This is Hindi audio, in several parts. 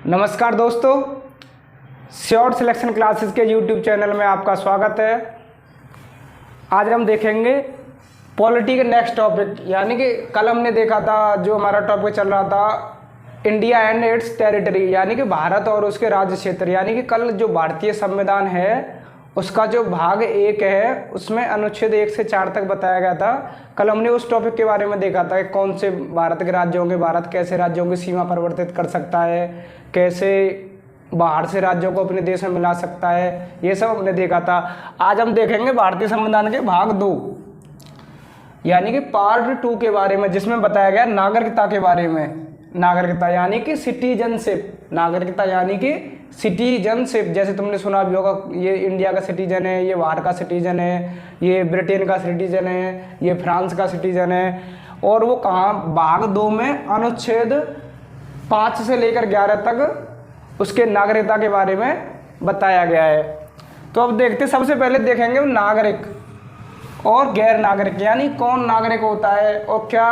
नमस्कार दोस्तों, शॉर्ट सिलेक्शन क्लासेस के यूट्यूब चैनल में आपका स्वागत है। आज हम देखेंगे पॉलिटी के नेक्स्ट टॉपिक, यानी कि कल हमने देखा था जो हमारा टॉपिक चल रहा था इंडिया एंड इट्स टेरिटरी, यानी कि भारत और उसके राज्य क्षेत्र। यानी कि कल जो भारतीय संविधान है उसका जो भाग 1 है उसमें अनुच्छेद 1 से 4 तक बताया गया था। कल हमने उस टॉपिक के बारे में देखा था कि कौन से भारत के राज्य होंगे, भारत कैसे राज्यों की सीमा परिवर्तित कर सकता है, कैसे बाहर से राज्यों को अपने देश में मिला सकता है, ये सब हमने देखा था। आज हम देखेंगे भारतीय संविधान के भाग 2 यानी कि पार्ट 2 के बारे में, जिसमें बताया गया नागरिकता के बारे में। नागरिकता यानी कि सिटीजनशिप, नागरिकता यानी कि सिटीजनशिप। जैसे तुमने सुना भी होगा, ये इंडिया का सिटीजन है, ये बाहर का सिटीजन है, ये ब्रिटेन का सिटीजन है, ये फ्रांस का सिटीजन है। और वो कहाँ, भाग 2 में अनुच्छेद 5 से लेकर 11 तक उसके नागरिकता के बारे में बताया गया है। तो अब देखते, सबसे पहले देखेंगे नागरिक और गैर नागरिक, यानी कौन नागरिक होता है और क्या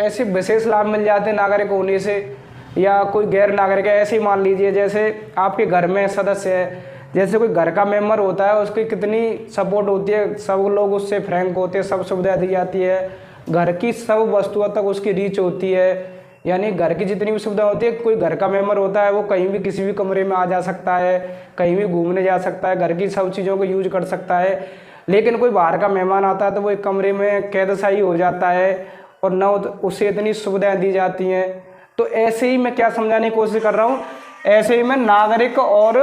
ऐसे विशेष लाभ मिल जाते हैं नागरिक होने से, या कोई गैर नागरिक है। ऐसे ही मान लीजिए जैसे आपके घर में सदस्य है, जैसे कोई घर का मेंबर होता है, उसकी कितनी सपोर्ट होती है, सब लोग उससे फ्रैंक होते हैं, सब सुविधा दी जाती है, घर की सब वस्तुओं तक उसकी रीच होती है, यानी घर की जितनी भी सुविधा होती है। कोई घर का मेंबर होता है वो कहीं भी किसी भी कमरे में आ जा सकता है, कहीं भी घूमने जा सकता है, घर की सब चीज़ों को यूज कर सकता है। लेकिन कोई बाहर का मेहमान आता है तो वो एक कमरे में कैदशाही हो जाता है और न उसे इतनी सुविधाएं दी जाती हैं। तो ऐसे ही मैं क्या समझाने की कोशिश कर रहा हूँ, ऐसे ही मैं नागरिक और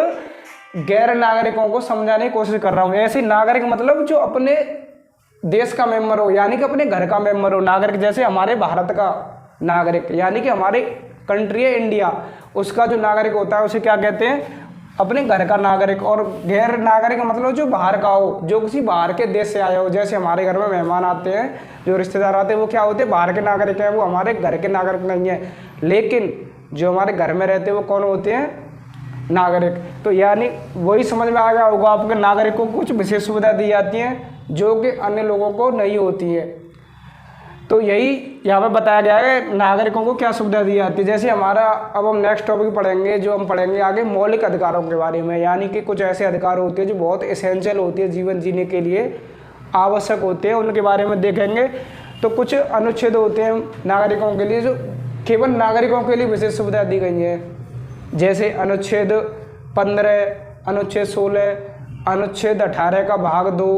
गैर नागरिकों को समझाने की कोशिश कर रहा हूँ। ऐसे नागरिक मतलब जो अपने देश का मेंबर हो, यानी कि अपने घर का मेंबर हो। नागरिक जैसे हमारे भारत का नागरिक, यानी कि हमारी कंट्री है इंडिया, उसका जो नागरिक होता है उसे क्या कहते हैं, अपने घर का नागरिक। और गैर नागरिक मतलब जो बाहर का हो, जो किसी बाहर के देश से आया हो। जैसे हमारे घर में मेहमान आते हैं, जो रिश्तेदार आते हैं, वो क्या होते हैं, बाहर के नागरिक हैं, वो हमारे घर के नागरिक नहीं है। लेकिन जो हमारे घर में रहते हैं वो कौन होते हैं, नागरिक। तो यानी वही समझ में आ गया होगा आपके, नागरिकों को कुछ विशेष सुविधा दी जाती हैं जो कि अन्य लोगों को नहीं होती है। तो यही यहाँ पर बताया गया है नागरिकों को क्या सुविधा दी जाती है। जैसे हमारा, अब हम नेक्स्ट टॉपिक पढ़ेंगे, जो हम पढ़ेंगे आगे मौलिक अधिकारों के बारे में, यानी कि कुछ ऐसे अधिकार होते हैं जो बहुत एसेंशियल होती है, जीवन जीने के लिए आवश्यक होते हैं, उनके बारे में देखेंगे। तो कुछ अनुच्छेद होते हैं नागरिकों के लिए जो केवल नागरिकों के लिए विशेष सुविधा दी गई है। जैसे अनुच्छेद 15, अनुच्छेद 16, अनुच्छेद 18 का भाग 2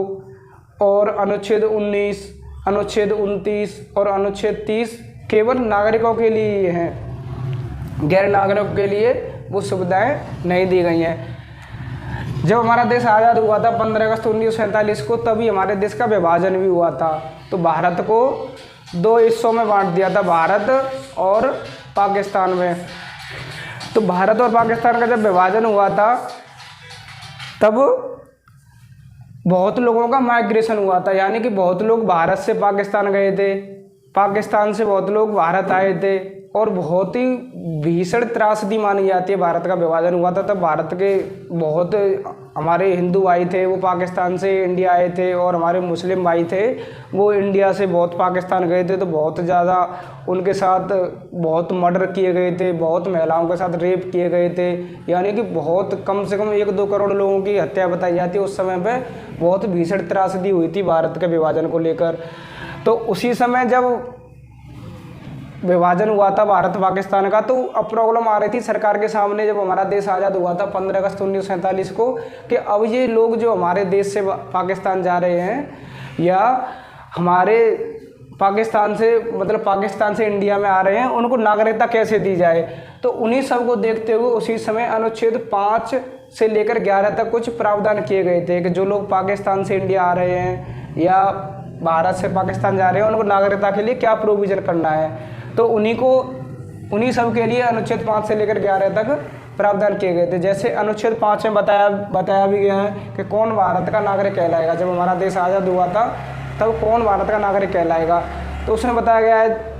और अनुच्छेद 19, अनुच्छेद 29 और अनुच्छेद 30 केवल नागरिकों के लिए ही हैं। गैर नागरिकों के लिए वो सुविधाएं नहीं दी गई हैं। जब हमारा देश आज़ाद हुआ था 15 अगस्त 1947 को, तभी हमारे देश का विभाजन भी हुआ था। तो भारत को 2 हिस्सों में बांट दिया था, भारत और पाकिस्तान में। तो भारत और पाकिस्तान का जब विभाजन हुआ था तब बहुत लोगों का माइग्रेशन हुआ था, यानी कि बहुत लोग भारत से पाकिस्तान गए थे, पाकिस्तान से बहुत लोग भारत आए थे, और बहुत ही भीषण त्रासदी मानी जाती है। भारत का विभाजन हुआ था तब भारत के बहुत हमारे हिंदू भाई थे वो पाकिस्तान से इंडिया आए थे, और हमारे मुस्लिम भाई थे वो इंडिया से बहुत पाकिस्तान गए थे। तो बहुत ज़्यादा उनके साथ बहुत मर्डर किए गए थे, बहुत महिलाओं के साथ रेप किए गए थे, यानी कि बहुत कम से कम 1-2 करोड़ लोगों की हत्या बताई जाती है। उस समय पे बहुत भीषण त्रासदी हुई थी भारत के विभाजन को लेकर। तो उसी समय जब विभाजन हुआ था भारत पाकिस्तान का, तो अब प्रॉब्लम आ रही थी सरकार के सामने, जब हमारा देश आज़ाद हुआ था 15 अगस्त 1947 को, कि अब ये लोग जो हमारे देश से पाकिस्तान जा रहे हैं या हमारे पाकिस्तान से मतलब पाकिस्तान से इंडिया में आ रहे हैं, उनको नागरिकता कैसे दी जाए। तो उन्हीं सब को देखते हुए उसी समय अनुच्छेद 5 से लेकर 11 तक कुछ प्रावधान किए गए थे कि जो लोग पाकिस्तान से इंडिया आ रहे हैं या भारत से पाकिस्तान जा रहे हैं उनको नागरिकता के लिए क्या प्रोविज़न करना है। तो उन्हीं सब के लिए अनुच्छेद 5 से लेकर 11 तक प्रावधान किए गए थे। जैसे अनुच्छेद 5 में बताया भी गया है कि कौन भारत का नागरिक कहलाएगा। जब हमारा देश आज़ाद हुआ था तब कौन भारत का नागरिक कहलाएगा, तो उसमें बताया गया है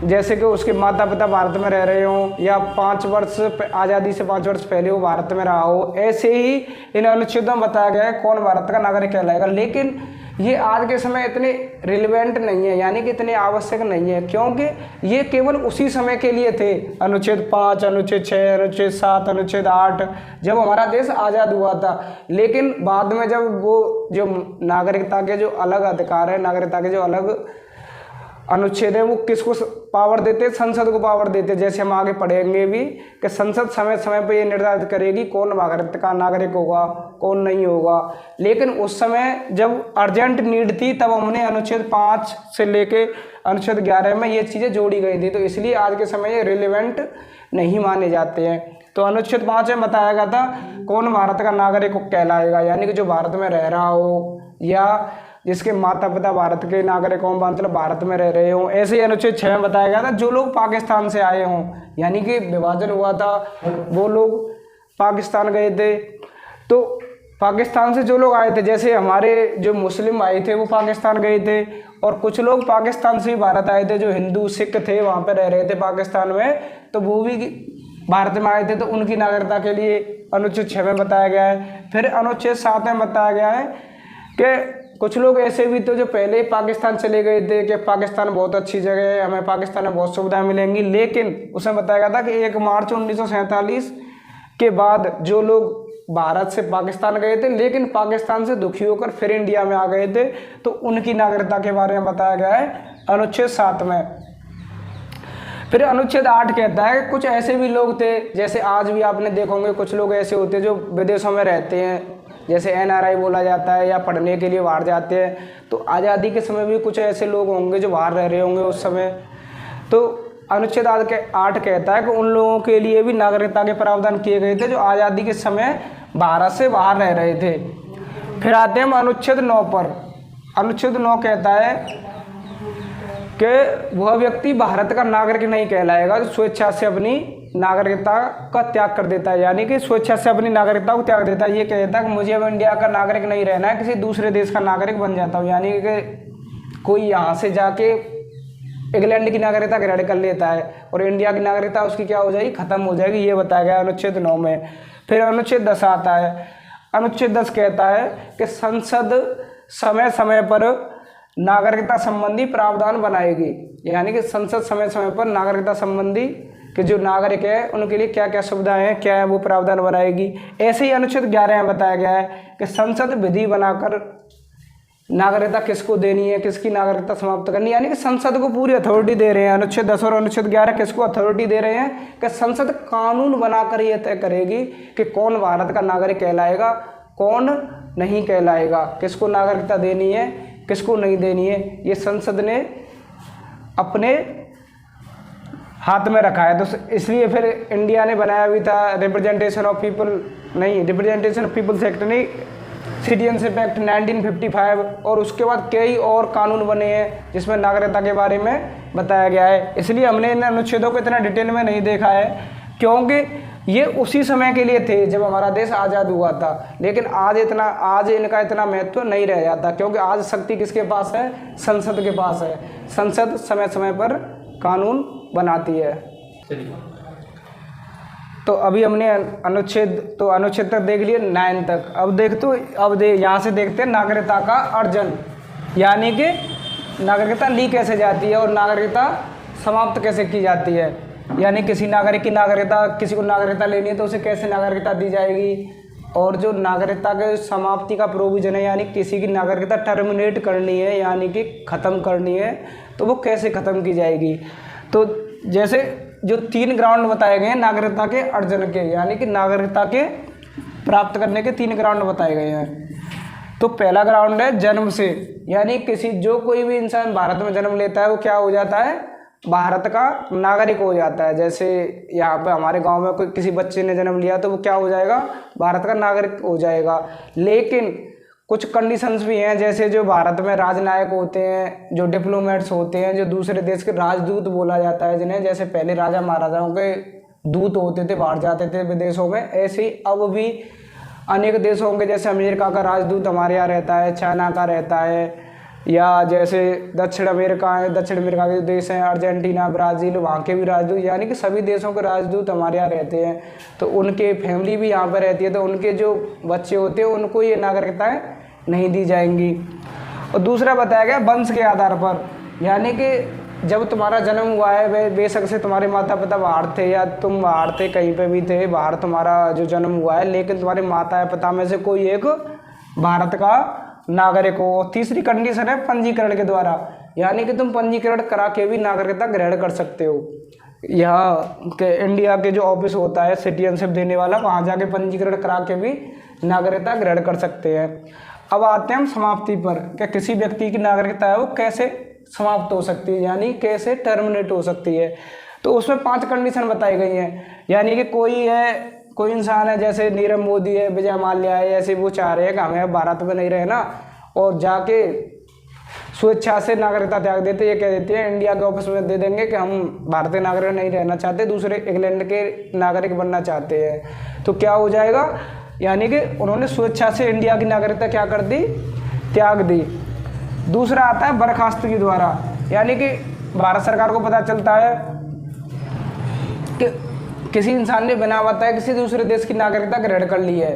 जैसे कि उसके माता पिता भारत में रह रहे हों या 5 वर्ष आज़ादी से 5 वर्ष पहले वो भारत में रहा हो। ऐसे ही इन अनुच्छेदों में बताया गया है कौन भारत का नागरिक कहलाएगा। लेकिन ये आज के समय इतने रिलेवेंट नहीं है, यानी कि इतने आवश्यक नहीं है, क्योंकि ये केवल उसी समय के लिए थे। अनुच्छेद 5, अनुच्छेद 6, अनुच्छेद 7, अनुच्छेद 8 जब हमारा देश आज़ाद हुआ था। लेकिन बाद में जब वो जो नागरिकता के जो अलग अधिकार है, नागरिकता के जो अलग अनुच्छेद है, वो किसको पावर देते, संसद को पावर देते। जैसे हम आगे पढ़ेंगे भी कि संसद समय समय पर ये निर्धारित करेगी कौन भारत का नागरिक होगा, कौन नहीं होगा। लेकिन उस समय जब अर्जेंट नीड थी तब हमने अनुच्छेद 5 से लेके अनुच्छेद 11 में ये चीज़ें जोड़ी गई थी, तो इसलिए आज के समय ये रिलेवेंट नहीं माने जाते हैं। तो अनुच्छेद 5 में बताया गया था कौन भारत का नागरिक कहलाएगा, यानी कि जो भारत में रह रहा हो या जिसके माता पिता भारत के नागरिक हों, मतलब भारत में रह रहे हों। ऐसे ही अनुच्छेद 6 में बताया गया था जो लोग पाकिस्तान से आए हों, यानी कि विभाजन हुआ था, वो लोग पाकिस्तान गए थे। तो पाकिस्तान से जो लोग आए थे, जैसे हमारे जो मुस्लिम आए थे वो पाकिस्तान गए थे, और कुछ लोग पाकिस्तान से ही भारत आए थे, जो हिंदू सिख थे वहाँ पर रह रहे थे पाकिस्तान में, तो वो भी भारत में आए थे, तो उनकी नागरिकता के लिए अनुच्छेद 6 में बताया गया है। फिर अनुच्छेद 7 में बताया गया है कि कुछ लोग ऐसे भी तो जो पहले ही पाकिस्तान चले गए थे कि पाकिस्तान बहुत अच्छी जगह है, हमें पाकिस्तान में बहुत सुविधाएं मिलेंगी, लेकिन उसमें बताया गया था कि 1 मार्च 1947 के बाद जो लोग भारत से पाकिस्तान गए थे लेकिन पाकिस्तान से दुखी होकर फिर इंडिया में आ गए थे, तो उनकी नागरिकता के बारे में बताया गया है अनुच्छेद 7 में। फिर अनुच्छेद 8 कहता है कुछ ऐसे भी लोग थे, जैसे आज भी आपने देखोगे कुछ लोग ऐसे होते हैं जो विदेशों में रहते हैं, जैसे NRI बोला जाता है, या पढ़ने के लिए बाहर जाते हैं। तो आज़ादी के समय भी कुछ ऐसे लोग होंगे जो बाहर रह रहे होंगे उस समय। तो अनुच्छेद 8 कहता है कि उन लोगों के लिए भी नागरिकता के प्रावधान किए गए थे जो आज़ादी के समय भारत से बाहर रह रहे थे। फिर आते हैं हम अनुच्छेद 9 पर। अनुच्छेद 9 कहता है कि वह व्यक्ति भारत का नागरिक नहीं कहलाएगा जो स्वेच्छा से अपनी नागरिकता का त्याग कर देता है, यानी कि स्वेच्छा से अपनी नागरिकता को त्याग देता है। ये कहता है कि मुझे अब इंडिया का नागरिक नहीं रहना है, किसी दूसरे देश का नागरिक बन जाता हूँ, यानी कि कोई यहाँ से जाके इंग्लैंड की नागरिकता ग्रहण कर लेता है और इंडिया की नागरिकता उसकी क्या हो जाएगी, खत्म हो जाएगी। ये बताया गया अनुच्छेद 9 में। फिर अनुच्छेद 10 आता है। अनुच्छेद 10 कहता है कि संसद समय समय पर नागरिकता संबंधी प्रावधान बनाएगी, यानी कि संसद समय समय पर नागरिकता संबंधी कि जो नागरिक है उनके लिए क्या क्या सुविधाएं हैं, क्या है वो प्रावधान बनाएगी। ऐसे ही अनुच्छेद 11 में बताया गया है कि संसद विधि बनाकर नागरिकता किसको देनी है, किसकी नागरिकता समाप्त करनी है, यानी कि संसद को पूरी अथॉरिटी दे रहे हैं। अनुच्छेद 10 और अनुच्छेद 11 किसको अथॉरिटी दे रहे हैं कि संसद कानून बनाकर ये तय करेगी कि कौन भारत का नागरिक कहलाएगा, कौन नहीं कहलाएगा, किसको नागरिकता देनी है, किसको नहीं देनी है। ये संसद ने अपने हाथ में रखा है। तो इसलिए फिर इंडिया ने बनाया भी था रिप्रेजेंटेशन ऑफ पीपल्स एक्ट नहीं, सिटीजनशिप एक्ट 1955, और उसके बाद कई और कानून बने हैं जिसमें नागरिकता के बारे में बताया गया है। इसलिए हमने इन अनुच्छेदों को इतना डिटेल में नहीं देखा है, क्योंकि ये उसी समय के लिए थे जब हमारा देश आज़ाद हुआ था। लेकिन आज इनका इतना महत्व नहीं रह जाता, क्योंकि आज शक्ति किसके पास है, संसद के पास है। संसद समय समय पर कानून बनाती है। तो अभी हमने अनुच्छेद तक देख लिए 9 तक। अब यहाँ से देखते हैं नागरिकता का अर्जन, यानी कि नागरिकता ली कैसे जाती है और नागरिकता समाप्त कैसे की जाती है, यानी किसी को नागरिकता लेनी है तो उसे कैसे नागरिकता दी जाएगी, और जो नागरिकता के समाप्ति का प्रोविजन है, यानी किसी की नागरिकता टर्मिनेट करनी है यानी कि ख़त्म करनी है, तो वो कैसे ख़त्म की जाएगी। तो जैसे जो 3 ग्राउंड बताए गए हैं नागरिकता के अर्जन के, यानी कि नागरिकता के प्राप्त करने के 3 ग्राउंड बताए गए हैं। तो पहला ग्राउंड है जन्म से, यानी कोई भी इंसान भारत में जन्म लेता है वो क्या हो जाता है, भारत का नागरिक हो जाता है। जैसे यहाँ पे हमारे गांव में कोई किसी बच्चे ने जन्म लिया तो वो क्या हो जाएगा, भारत का नागरिक हो जाएगा। लेकिन कुछ कंडीशंस भी हैं, जैसे जो भारत में राजनायक होते हैं, जो डिप्लोमेट्स होते हैं, जो दूसरे देश के राजदूत बोला जाता है जिन्हें, जैसे पहले राजा महाराजाओं के दूत होते थे, बाहर जाते थे विदेशों में, ऐसे ही अब भी अनेक देशों के, जैसे अमेरिका का राजदूत हमारे यहाँ रहता है, चाइना का रहता है, या जैसे दक्षिण अमेरिका के देश हैं, अर्जेंटीना, ब्राज़ील, वहाँ के भी राजदूत, यानी कि सभी देशों के राजदूत हमारे यहाँ रहते हैं। तो उनके फैमिली भी यहाँ पर रहती है, तो उनके जो बच्चे होते हैं उनको ये नागरिकताएँ नहीं दी जाएंगी। और दूसरा बताया गया वंश के आधार पर, यानी कि जब तुम्हारा जन्म हुआ है बेशक से तुम्हारे माता पिता बाहर थे या तुम बाहर थे, कहीं पे भी थे बाहर तुम्हारा जो जन्म हुआ है, लेकिन तुम्हारे माता पिता में से कोई एक भारत का नागरिक हो। और तीसरी कंडीशन है पंजीकरण के द्वारा, यानी कि तुम पंजीकरण करा के भी नागरिकता ग्रहण कर सकते हो। यहाँ के इंडिया के जो ऑफिस होता है सिटीजनशिप देने वाला, वहाँ जाके पंजीकरण करा के भी नागरिकता ग्रहण कर सकते हैं। अब आते हैं हम समाप्ति पर, कि किसी व्यक्ति की नागरिकता है वो कैसे समाप्त हो सकती है, यानी कैसे टर्मिनेट हो सकती है। तो उसमें 5 कंडीशन बताई गई हैं, यानी कि कोई इंसान है जैसे नीरव मोदी है, विजय माल्या है, ऐसे वो चाह रहे हैं कि हमें भारत में नहीं रहना और जाके स्वेच्छा से नागरिकता त्याग देते, ये कह देते हैं इंडिया के ऑफिस में दे देंगे कि हम भारतीय नागरिक नहीं रहना चाहते, दूसरे इंग्लैंड के नागरिक बनना चाहते हैं। तो क्या हो जाएगा, यानी कि उन्होंने स्वेच्छा से इंडिया की नागरिकता क्या कर दी, त्याग दी। दूसरा आता है बर्खास्तगी द्वारा, यानी कि भारत सरकार को पता चलता है कि किसी इंसान ने बिना बताए किसी दूसरे देश की नागरिकता ग्रहण कर ली है,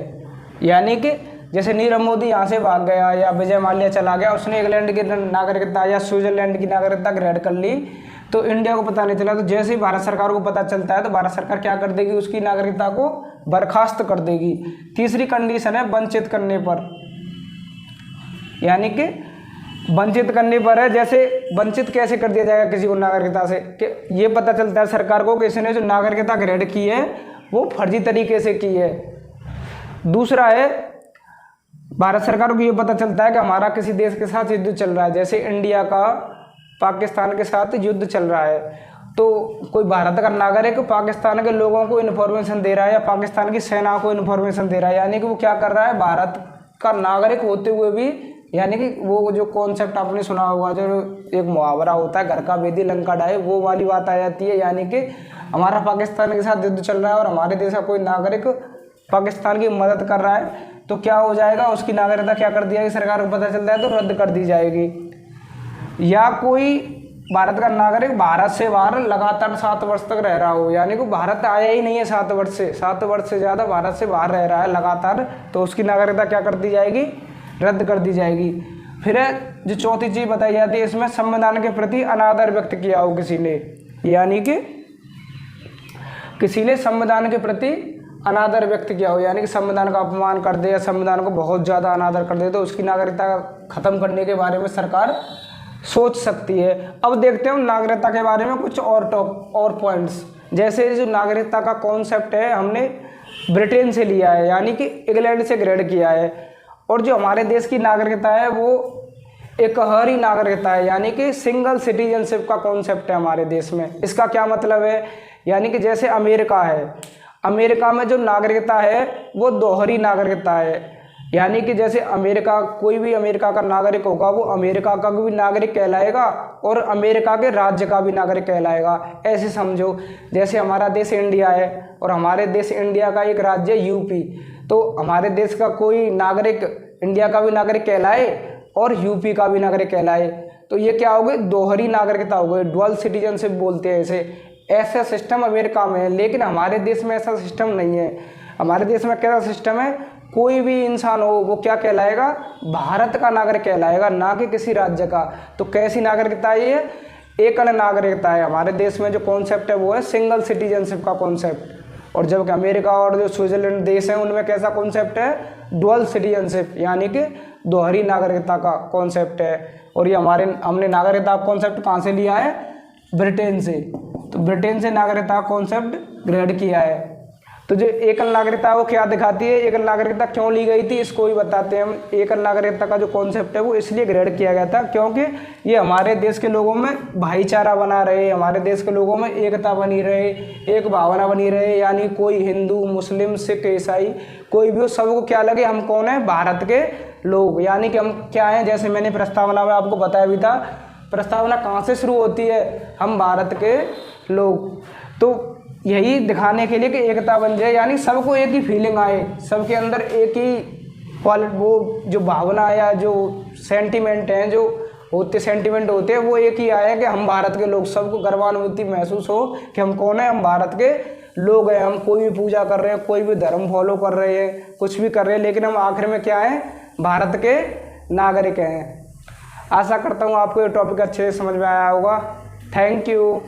यानी कि जैसे नीरव मोदी यहाँ से भाग गया या विजय माल्या चला गया, उसने इंग्लैंड की नागरिकता या स्विट्जरलैंड की नागरिकता ग्रहण कर ली, तो इंडिया को पता नहीं चला। तो जैसे ही भारत सरकार को पता चलता है तो भारत सरकार क्या कर देगी, उसकी नागरिकता को बर्खास्त कर देगी। तीसरी कंडीशन है वंचित करने पर, यानी कि वंचित करने पर है, जैसे वंचित कैसे कर दिया जाएगा किसी को नागरिकता से, कि ये पता चलता है सरकार को कि इसने जो नागरिकता ग्रहण की है वो फर्जी तरीके से की है। दूसरा है भारत सरकार को ये पता चलता है कि हमारा किसी देश के साथ युद्ध चल रहा है, जैसे इंडिया का पाकिस्तान के साथ युद्ध चल रहा है, तो कोई भारत का नागरिक पाकिस्तान के लोगों को इन्फॉर्मेशन दे रहा है या पाकिस्तान की सेना को इन्फॉर्मेशन दे रहा है, यानी कि वो क्या कर रहा है, भारत का नागरिक होते हुए भी, यानी कि वो जो कॉन्सेप्ट आपने सुना होगा, जो एक मुहावरा होता है घर का भेदी लंका ढाए, वो वाली बात आ जाती है। यानी कि हमारा पाकिस्तान के साथ युद्ध चल रहा है और हमारे देश का कोई नागरिक पाकिस्तान की मदद कर रहा है, तो क्या हो जाएगा, उसकी नागरिकता क्या कर दिया जाएगी, सरकार को पता चलता है तो रद्द कर दी जाएगी। या कोई भारत का नागरिक भारत से बाहर लगातार 7 वर्ष तक रह रहा हो, यानी कि भारत आया ही नहीं है 7 वर्ष से ज़्यादा भारत से बाहर रह रहा है लगातार, तो उसकी नागरिकता क्या कर दी जाएगी, रद्द कर दी जाएगी। फिर जो चौथी चीज़ बताई जाती है इसमें, संविधान के प्रति अनादर व्यक्त किया हो किसी ने, यानी कि किसी ने संविधान के प्रति अनादर व्यक्त किया हो, यानी कि संविधान का अपमान कर दे या संविधान को बहुत ज़्यादा अनादर कर दे, तो उसकी नागरिकता खत्म करने के बारे में सरकार सोच सकती है। अब देखते हैं नागरिकता के बारे में कुछ और पॉइंट्स, जैसे जो नागरिकता का कॉन्सेप्ट है हमने ब्रिटेन से लिया है, यानी कि इंग्लैंड से ग्रहण किया है, और जो हमारे देश की नागरिकता है वो एकहरी नागरिकता है, यानी कि सिंगल सिटीजनशिप का कॉन्सेप्ट है हमारे देश में। इसका क्या मतलब है, यानी कि जैसे अमेरिका है, अमेरिका में जो नागरिकता है वो दोहरी नागरिकता है, यानी कि जैसे अमेरिका, कोई भी अमेरिका का नागरिक होगा वो अमेरिका का भी नागरिक कहलाएगा और अमेरिका के राज्य का भी नागरिक कहलाएगा। ऐसे समझो जैसे हमारा देश इंडिया है और हमारे देश इंडिया का एक राज्य यूपी, तो हमारे देश का कोई नागरिक इंडिया का भी नागरिक कहलाए और यूपी का भी नागरिक कहलाए, तो ये क्या हो गई, दोहरी नागरिकता हो गई, डुअल सिटीजनशिप बोलते हैं इसे। ऐसा सिस्टम अमेरिका में है, लेकिन हमारे देश में ऐसा सिस्टम नहीं है। हमारे देश में कैसा सिस्टम है, कोई भी इंसान हो वो क्या कहलाएगा, भारत का नागरिक कहलाएगा, ना कि किसी राज्य का। तो कैसी नागरिकता है ये, एकल नागरिकता है। हमारे देश में जो कॉन्सेप्ट है वो है सिंगल सिटीजनशिप का कॉन्सेप्ट, और जबकि अमेरिका और जो स्विट्जरलैंड देश हैं उनमें कैसा कॉन्सेप्ट है, डुअल सिटीजनशिप, यानी कि दोहरी नागरिकता का कॉन्सेप्ट है। और ये हमने नागरिकता कॉन्सेप्ट कहाँ से लिया है, ब्रिटेन से। तो ब्रिटेन से नागरिकता कॉन्सेप्ट ग्रहण किया है। तो जो एकल नागरिकता वो क्या दिखाती है, एकल नागरिकता क्यों ली गई थी इसको भी बताते हैं हम। एकल नागरिकता का जो कॉन्सेप्ट है वो इसलिए ग्रहण किया गया था क्योंकि ये हमारे देश के लोगों में भाईचारा बना रहे, हमारे देश के लोगों में एकता बनी रहे, एक भावना बनी रहे, यानी कोई हिंदू मुस्लिम सिख ईसाई कोई भी हो, सबको क्या लगे हम कौन है, भारत के लोग, यानी कि हम क्या हैं। जैसे मैंने प्रस्तावना में आपको बताया भी था, प्रस्तावना कहाँ से शुरू होती है, हम भारत के लोग। तो यही दिखाने के लिए कि एकता बन जाए, यानी सबको एक ही फीलिंग आए, सबके अंदर एक ही क्वालिटी, वो जो भावना या जो सेंटीमेंट हैं, जो सेंटीमेंट होते हैं वो एक ही आए कि हम भारत के लोग, सबको गर्वान्विति महसूस हो कि हम कौन है, हम भारत के लोग हैं। हम कोई भी पूजा कर रहे हैं, कोई भी धर्म फॉलो कर रहे हैं, कुछ भी कर रहे हैं, लेकिन हम आखिर में क्या हैं, भारत के नागरिक हैं। आशा करता हूँ आपको ये टॉपिक अच्छे से समझ में आया होगा। Thank you.